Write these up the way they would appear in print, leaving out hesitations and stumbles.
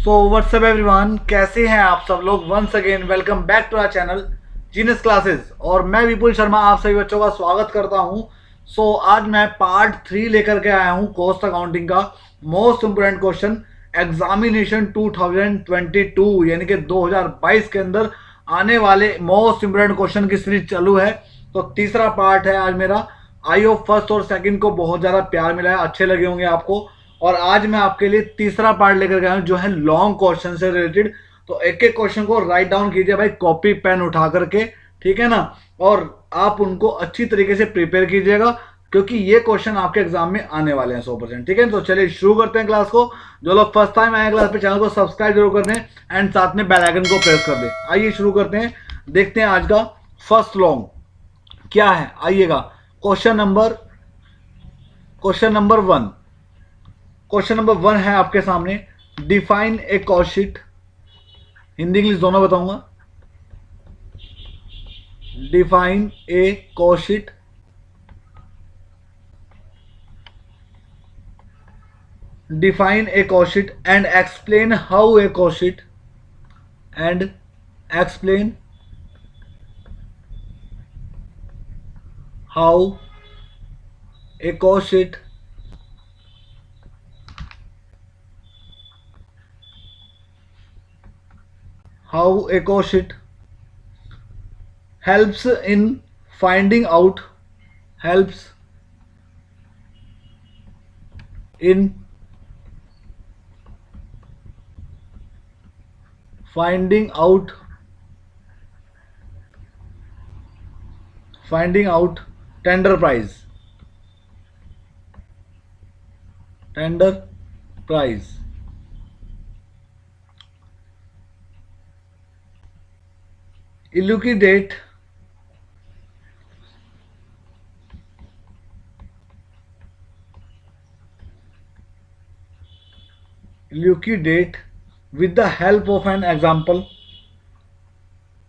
So what's up everyone, कैसे हैं आप सब लोग। Once again welcome back to our channel genius classes. और मैं विपुल शर्मा आप सभी बच्चों का स्वागत करता हूं। आज मैं पार्ट 3 लेकर के आया हूं कॉस्ट अकाउंटिंग का मोस्ट इंपोर्टेंट क्वेश्चन एग्जामिनेशन 2022 यानी कि 2022 के अंदर आने वाले मोस्ट इंपोर्टेंट क्वेश्चन की सीरीज चालू है। तो तीसरा पार्ट है आज मेरा। आई होप फर्स्ट और सेकंड को बहुत ज़्यादा प्यार मिला है, अच्छे लगे होंगे आपको। और आज मैं आपके लिए तीसरा पार्ट लेकर गया हूं जो है लॉन्ग क्वेश्चन से रिलेटेड। तो एक एक क्वेश्चन को राइट डाउन कीजिए भाई, कॉपी पेन उठा करके, ठीक है ना। और आप उनको अच्छी तरीके से प्रिपेयर कीजिएगा क्योंकि ये क्वेश्चन आपके एग्जाम में आने वाले हैं 100%। ठीक है, तो चलिए शुरू करते हैं क्लास को। जो लोग फर्स्ट टाइम आए क्लास पे चैनल को सब्सक्राइब जरूर कर दें एंड साथ में बेल आइकन को प्रेस कर दें। आइए शुरू करते हैं, देखते हैं आज का फर्स्ट लॉन्ग क्या है। आइएगा, क्वेश्चन नंबर 1। क्वेश्चन नंबर 1 है आपके सामने, define a cost sheet. Hindi English दोनों बताऊंगा। Define a cost sheet. Define a cost sheet and explain how a cost sheet and explain how a cost sheet how a cost sheet helps in finding out helps in finding out tender price elucidate with the help of an example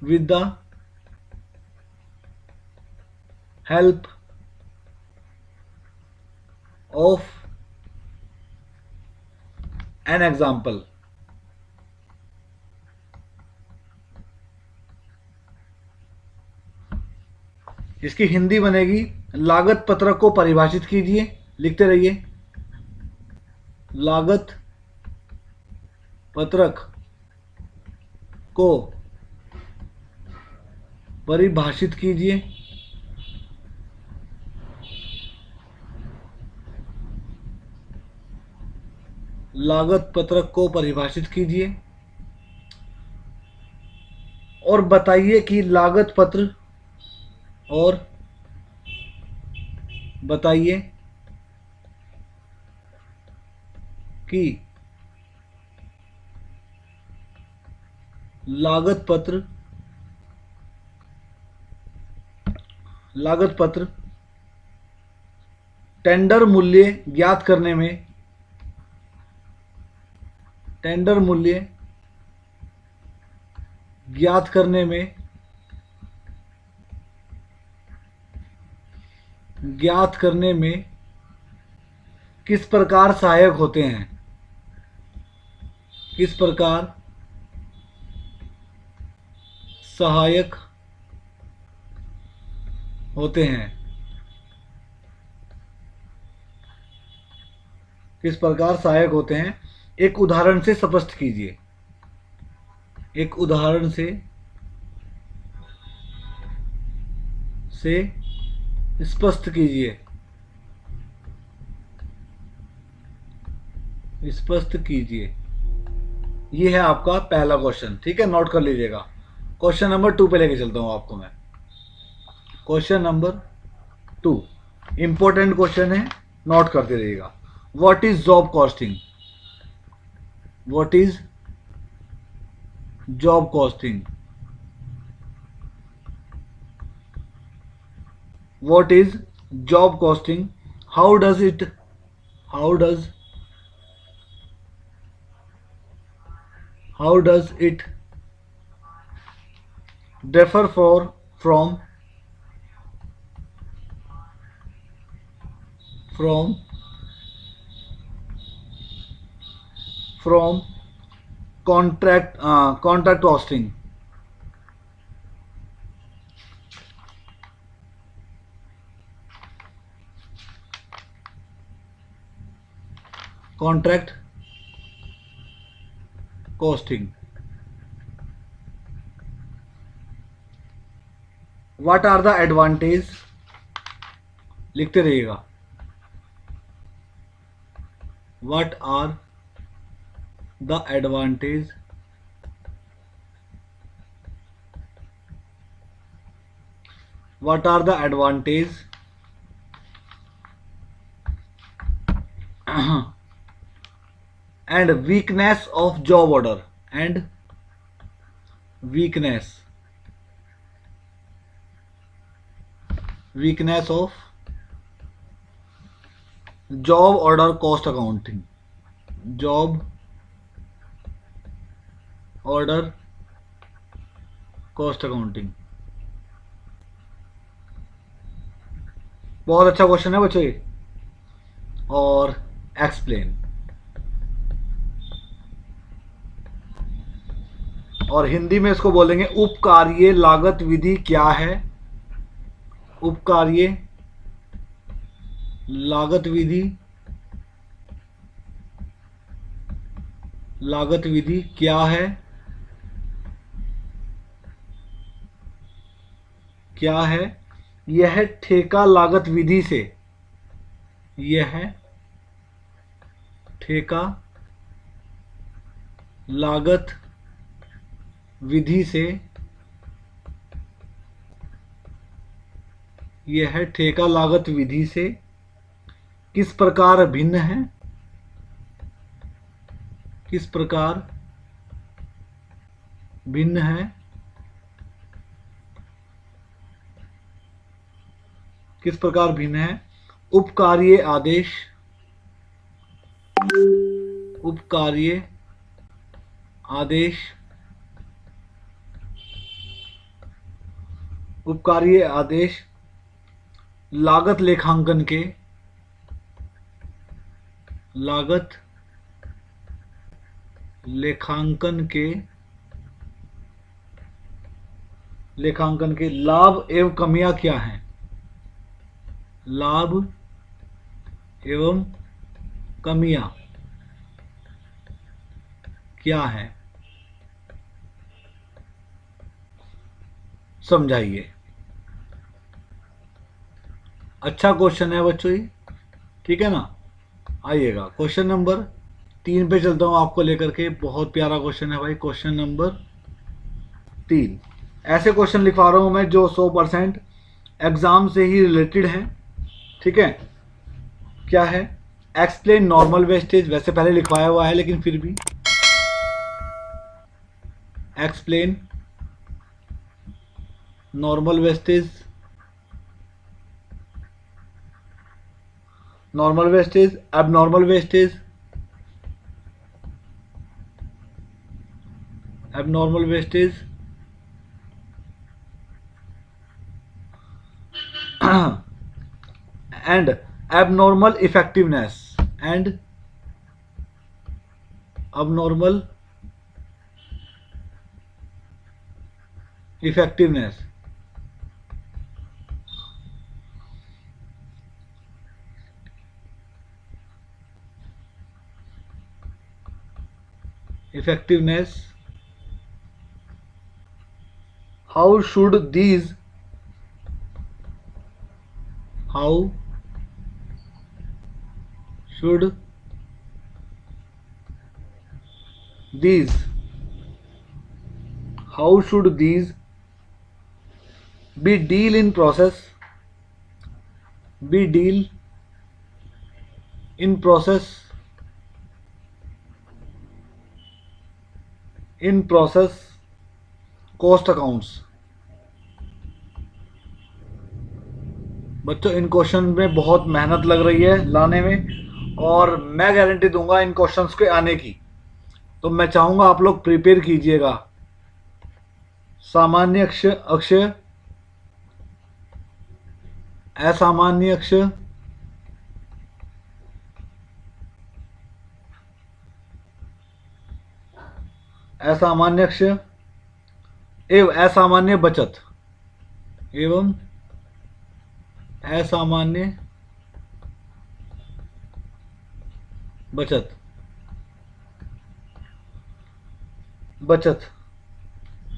with the help of an example। इसकी हिंदी बनेगी, लागत पत्रक को परिभाषित कीजिए। लिखते रहिए, लागत पत्रक को परिभाषित कीजिए। लागत पत्रक को परिभाषित कीजिए और बताइए कि लागत पत्र और बताइए कि लागत पत्र टेंडर मूल्य ज्ञात करने में किस प्रकार सहायक होते हैं। किस प्रकार सहायक होते हैं। किस प्रकार सहायक होते हैं, एक उदाहरण से स्पष्ट कीजिए। एक उदाहरण से स्पष्ट कीजिए। ये है आपका पहला क्वेश्चन। ठीक है, नोट कर लीजिएगा। क्वेश्चन नंबर 2 पे लेके चलता हूं आपको मैं। क्वेश्चन नंबर 2 इंपॉर्टेंट क्वेश्चन है, नोट करते रहिएगा। What is job costing. What is job costing. What is job costing? How does it differ from from contract costing, contract costing. What are the advantage, लिखते रहिएगा। What are the advantage what are the advantage and weakness of job order and weakness of job order cost accounting, job order cost accounting। बहुत अच्छा question है बच्चों ये। और explain, और हिंदी में इसको बोलेंगे उपकार्य लागत विधि क्या है। उपकार्य लागत विधि क्या है, यह ठेका लागत विधि से, यह ठेका लागत विधि से, यह ठेका लागत विधि से किस प्रकार भिन्न है, किस प्रकार भिन्न है, किस प्रकार भिन्न है। उपकार्य आदेश, उपकार्य आदेश, उपकार्य आदेश लागत लेखांकन के, लागत लेखांकन के लाभ एवं कमियां क्या हैं, लाभ एवं कमियां क्या हैं, समझाइए। अच्छा क्वेश्चन है बच्चों ये, ठीक है ना। आइएगा क्वेश्चन नंबर 3 पे चलता हूं आपको लेकर के। बहुत प्यारा क्वेश्चन है भाई, क्वेश्चन नंबर 3। ऐसे क्वेश्चन लिखवा रहा हूं मैं जो 100% एग्जाम से ही रिलेटेड हैं, ठीक है। क्या है, एक्सप्लेन नॉर्मल वेस्टेज, वैसे पहले लिखवाया हुआ है लेकिन फिर भी explain normal wastage, normal wastage, abnormal wastage, abnormal wastage and abnormal effectiveness, and abnormal effectiveness, how should these be deal in process, cost accounts। बच्चों इन क्वेश्चन में बहुत मेहनत लग रही है लाने में, और मैं गारंटी दूंगा इन क्वेश्चंस के आने की। तो मैं चाहूंगा आप लोग प्रिपेयर कीजिएगा। सामान्य अक्षय, असामान्य अक्षय, असामान्यक्ष एवं असामान्य बचत एवं असामान्य बचत बचत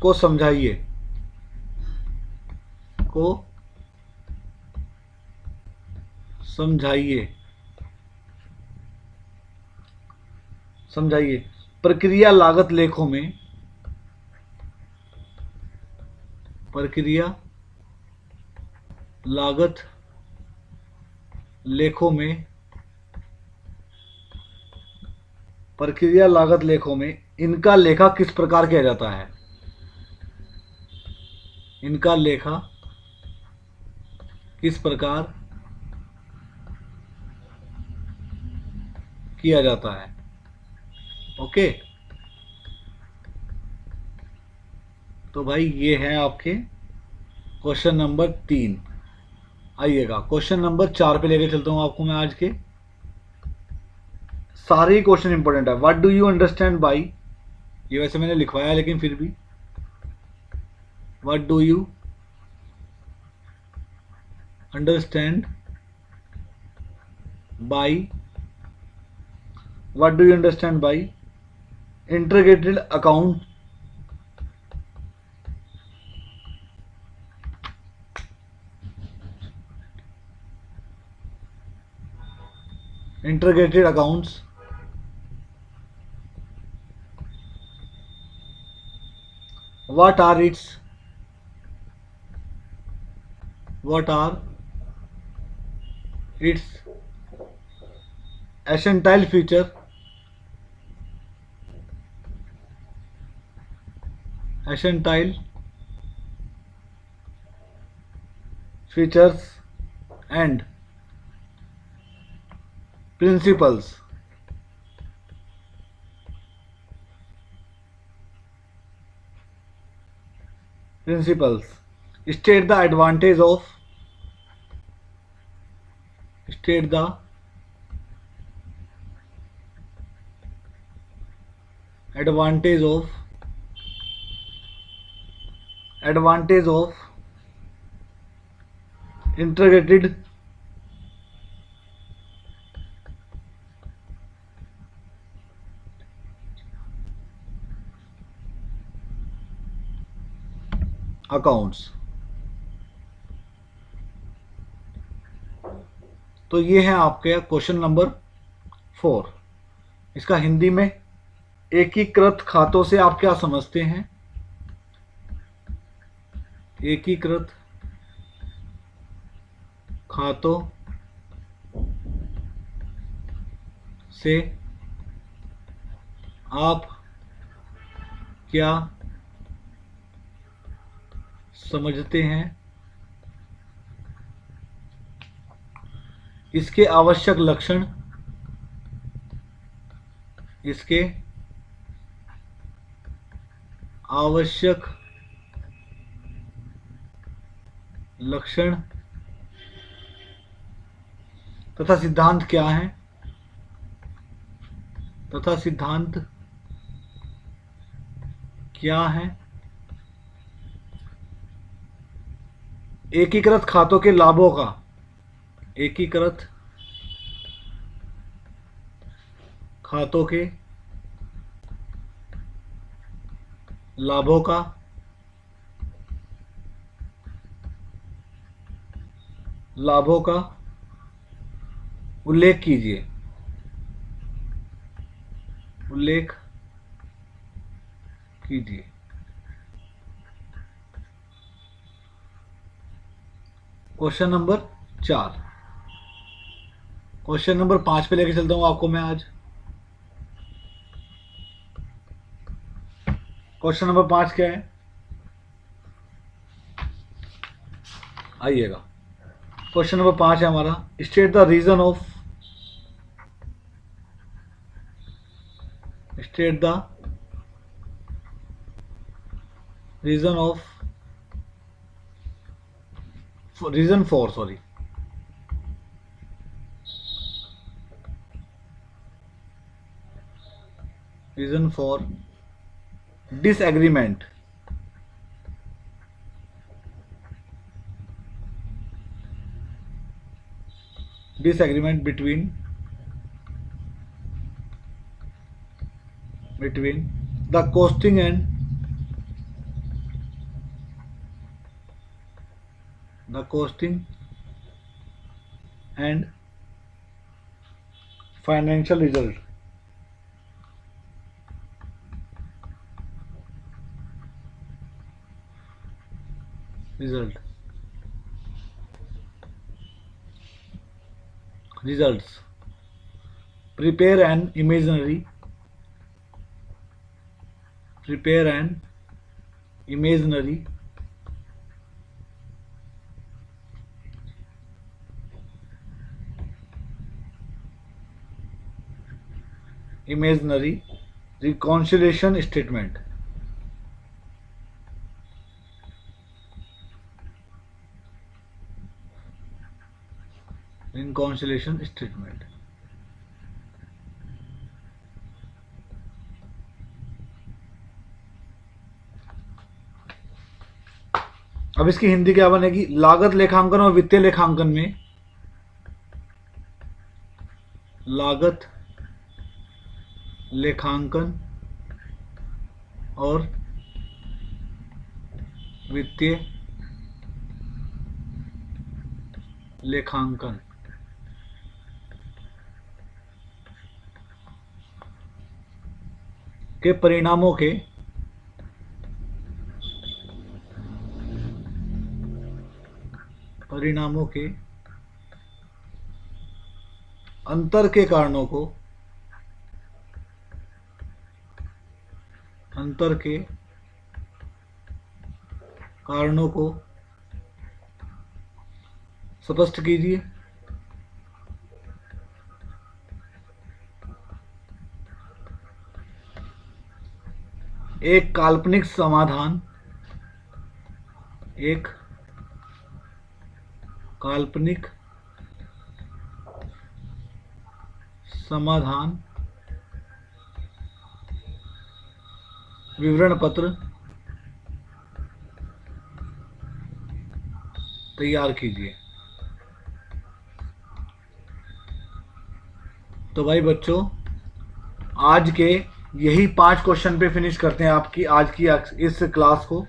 को समझाइए, को समझाइए, समझाइए। प्रक्रिया लागत लेखों में, प्रक्रिया लागत लेखों में, प्रक्रिया लागत लेखों में इनका लेखा किस प्रकार किया जाता है? इनका लेखा किस प्रकार किया जाता है? ओके, तो भाई ये है आपके क्वेश्चन नंबर 3। आइएगा क्वेश्चन नंबर 4 पे लेके चलता हूं आपको मैं। आज के सारे ही क्वेश्चन इंपॉर्टेंट है। What do you understand by, ये वैसे मैंने लिखवाया लेकिन फिर भी, what do you understand by, what do you understand by integrated account, integrated accounts, what are its essential feature, essential features and principles, state the advantage of, state the advantage of integrated accounts. तो ये है आपके question number 4। इसका हिंदी में, एकीकृत खातों से आप क्या समझते हैं? एकीकृत खातों से आप क्या समझते हैं? इसके आवश्यक लक्षण, इसके आवश्यक लक्षण तथा सिद्धांत क्या है? तथा सिद्धांत क्या है? एकीकृत खातों के लाभों का, एकीकृत खातों के लाभों का उल्लेख कीजिए, उल्लेख कीजिए। Question number 4। क्वेश्चन नंबर 5 पे लेके चलता हूं आपको मैं आज। क्वेश्चन नंबर 5 क्या है? आइएगा, क्वेश्चन नंबर 5 है हमारा, state the reason of, state the reason of, reason for, sorry, reason for disagreement, disagreement between the costing and financial result. Results. Prepare an imaginary reconciliation statement. अब इसकी हिंदी क्या बनेगी? लागत लेखांकन और वित्तीय लेखांकन में लागत लेखांकन और वित्तीय लेखांकन के परिणामों के अंतर के कारणों को स्पष्ट कीजिए। एक काल्पनिक समाधान विवरण पत्र तैयार कीजिए। तो भाई बच्चों, आज के यही 5 क्वेश्चन पे फिनिश करते हैं आपकी आज की इस क्लास को।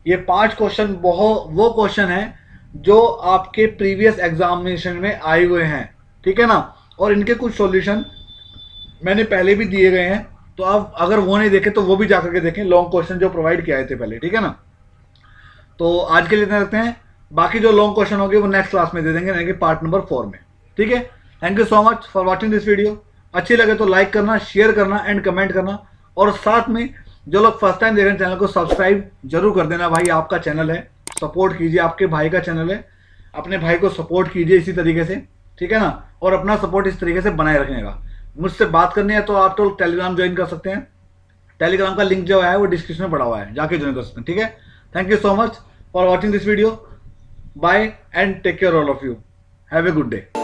ये 5 क्वेश्चन वो क्वेश्चन हैं जो आपके प्रीवियस एग्जामिनेशन में आए हुए हैं, ठीक है ना। और इनके कुछ सॉल्यूशन मैंने पहले भी दिए गए हैं, तो आप अगर वो नहीं देखे तो वो भी जाकर के देखें, लॉन्ग क्वेश्चन जो प्रोवाइड किए थे पहले, ठीक है ना। तो आज के लिए इतना रखते हैं, बाकी जो लॉन्ग क्वेश्चन होंगे वो नेक्स्ट क्लास में दे देंगे, यानी कि पार्ट नंबर 4 में, ठीक है। Thank you so much for watching this video. अच्छी लगे तो लाइक करना, शेयर करना एंड कमेंट करना, और साथ में जो लोग फर्स्ट टाइम देख रहे हैं चैनल को सब्सक्राइब जरूर कर देना। भाई आपका चैनल है, सपोर्ट कीजिए, आपके भाई का चैनल है, अपने भाई को सपोर्ट कीजिए इसी तरीके से, ठीक है ना। और अपना सपोर्ट इस तरीके से बनाए रखने का। मुझसे बात करनी है तो आप तो टेलीग्राम ज्वाइन कर सकते हैं, टेलीग्राम का लिंक जो है वो डिस्क्रिप्शन में पड़ा हुआ है, जाके ज्वाइन कर सकते हैं, ठीक है। Thank you so much for watching this video. Bye and take care all of you. Have a good day.